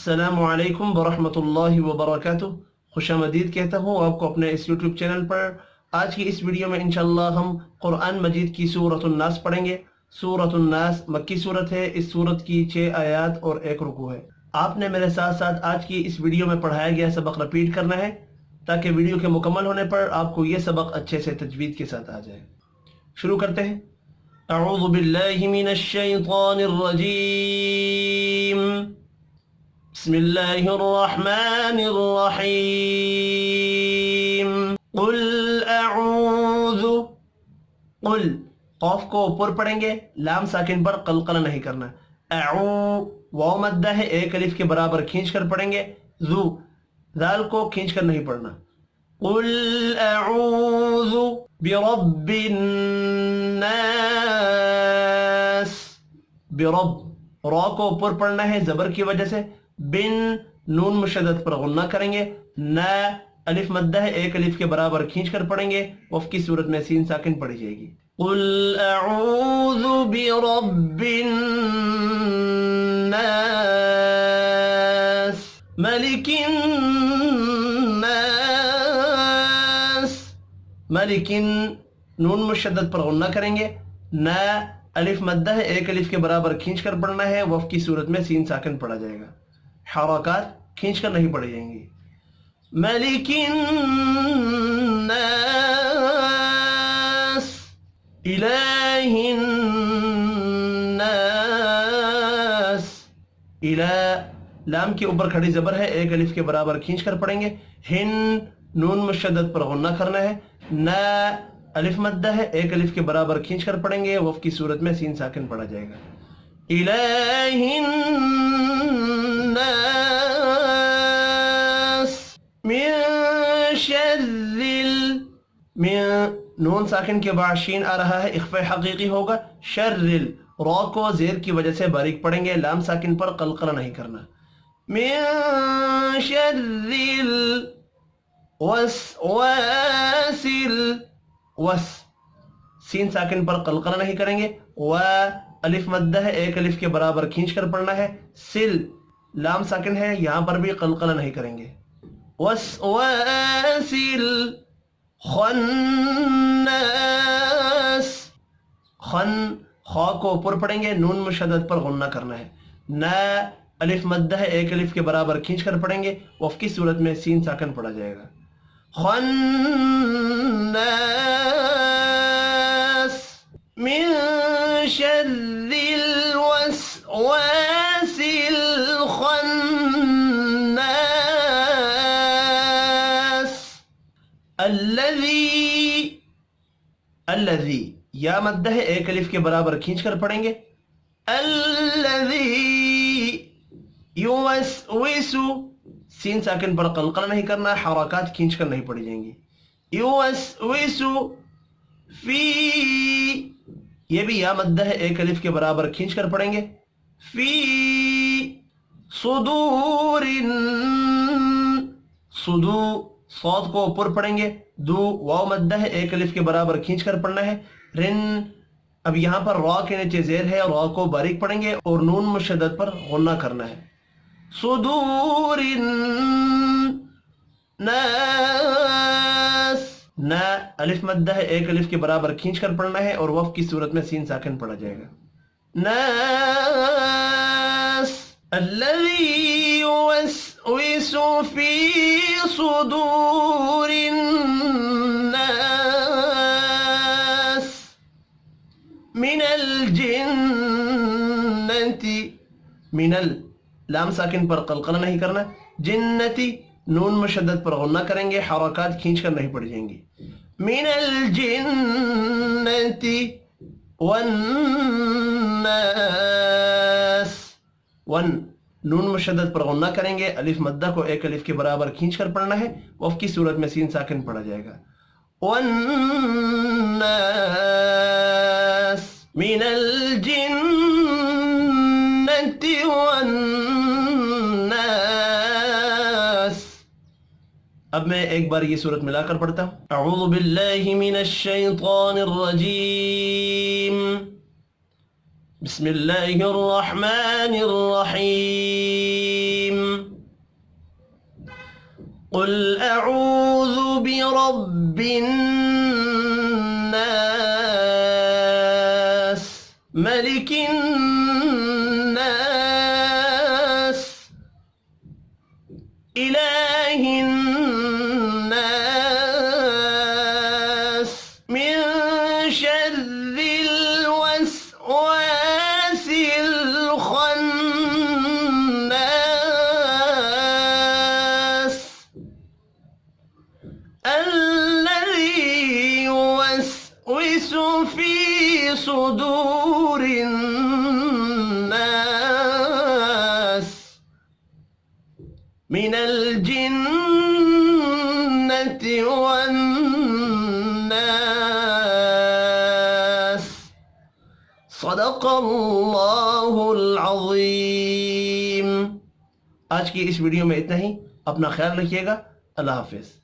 अस्सलामु अलैकुम वरहमतुल्लाहि वबरकातुह। खुशामदीद कहता हूँ आपको अपने इस यूट्यूब चैनल पर। आज की इस वीडियो में इंशाअल्लाह हम कुरान मजीद की सूरतुन नास पढ़ेंगे। सूरतुन नास मक्की सूरत है। इस सूरत की 6 आयात और 1 रुकू है। आपने मेरे साथ साथ आज की इस वीडियो में पढ़ाया गया सबक रिपीट करना है ताकि वीडियो के मुकम्मल होने पर आपको ये सबक अच्छे से तजवीद के साथ आ जाए। शुरू करते हैं। अऊज़ु बिल्लाहि मिनश शैतानिर रजीम। बिस्मिल्लाहिर्रहमानिर्रहीम। कुल अऊज़ु। कुल कौफ को ऊपर पढ़ेंगे, लाम साकिन पर कलकला नहीं करना। अऊ वाव मद्दा है, एक अलिफ के बराबर खींच कर पढ़ेंगे। जू दाल को खींच कर नहीं पढ़ना। कुल अऊज़ु बिरब्बिन नास। बिरब रॉ को ऊपर पढ़ना है जबर की वजह से। बिन नून मुशद्दद पर गुन्ना करेंगे। न अलिफ मद्दा है, एक अलिफ के बराबर खींच कर पढ़ेंगे। वफ की सूरत में सीन साकिन पढ़ी जाएगी। कुल अऊज़ु बिरब्बिन नास मलिकिन नास। मलिकिन नून मुशद्दद पर गुन्ना करेंगे। न अलिफ मद्दा है, एक अलिफ के बराबर खींच कर पढ़ना है। वफ की सूरत में सीन साकिन पढ़ा जाएगा। हरकत खींच कर नहीं पढ़ी जाएंगी। मलिकिन नास इलाहिन नास। इला लाम के ऊपर खड़ी जबर है, एक अलिफ के बराबर खींच कर पढ़ेंगे। हिन नून मुशद्दद पर गुन्ना करना है। न अलिफ मद्दा है, एक अलिफ के बराबर खींच कर पढ़ेंगे। वफ की सूरत में सीन साकिन पढ़ा जाएगा। इलाहिन नास मिन शर्रिल। मिन नून साकिन के बाद शीन आ रहा है, इख्फा हकीकी होगा। शर्रिल रॉ को जेर की वजह से बारीक पढ़ेंगे, लाम साकिन पर कलकला नहीं करना। मिन शर्रिल वसवासिल। वस सीन साकिन पर कलकला नहीं करेंगे। व अलिफ मद्दा है, एक अलिफ के बराबर खींच कर पढ़ना है। सिल लाम साकिन है, यहां पर भी कलकला नहीं करेंगे। वसवासिल खन्नास। खन खा को ऊपर पढ़ेंगे, नून मुशद्दद पर गुन्ना करना है। न अलिफ मद्दा है, एक अलिफ के बराबर खींच कर पढ़ेंगे। वफ की सूरत में सीन साकिन पढ़ा जाएगा। खन्नास मिन शर्रिल वसवासिल खन्नास। अल्लज़ी या मद्दा है, एक अलिफ के बराबर खींच कर पढ़ेंगे। अल्लज़ी युवस्विसु सीन साकिन पर कलकला नहीं करना, हरकत खींच कर नहीं पढ़ी जाएंगी। युवस्विसु फी ये भी या मद्दा है, एक अलिफ के बराबर खींच कर पढ़ेंगे। फी सुदूरिन। सुदू सौद को ऊपर पढ़ेंगे। दू वाव मद्दा है, एक अलिफ के बराबर खींच कर पढ़ना है। रिन अब यहां पर रॉ के नीचे जेर है, रॉ को बारीक पढ़ेंगे और नून मुशद्दद पर गुन्ना करना है। सुदूरिन नास। न अलिफ मद्दा है, एक अलिफ के बराबर खींच कर पढ़ना है और वफ की सूरत में सीन साकिन पढ़ा जाएगा। नास अल्लज़ी युवस्विसु फी सुदूरिन नास मिनल जिन्नति। मिनल लाम साकिन पर कलकला नहीं करना। जिन्नति नून मुशद्दद पर गुन्ना करेंगे, हरकत खींच कर नहीं पढ़ जाएंगी। मिनल जिन्नति वन्नास। वन नून मुशद्दद पर गुन्ना करेंगे, अलिफ मद्दा को एक अलिफ के बराबर खींच कर पढ़ना है। वफ की सूरत में सीन साकिन पढ़ा जाएगा। वन्नास मिनल जिन्नति वन्नास। अब मैं एक बार ये सूरत मिलाकर पढ़ता हूँ। अऊज़ु बिल्लाहि मिनश शैतानिर रजीम। बिस्मिल्लाहिर्रहमानिर्रहीम। कुल अऊज़ु बिरब्बिन नास मलिकिन नास इलाहिन नास मिन शर्रिल वस्वासिल खन्नास الذي يوسوس في صدور الناس من الجنة والناس صدق الله العظيم। आज की इस वीडियो में इतना ही। अपना ख्याल रखिएगा। अल्लाह हाफिज।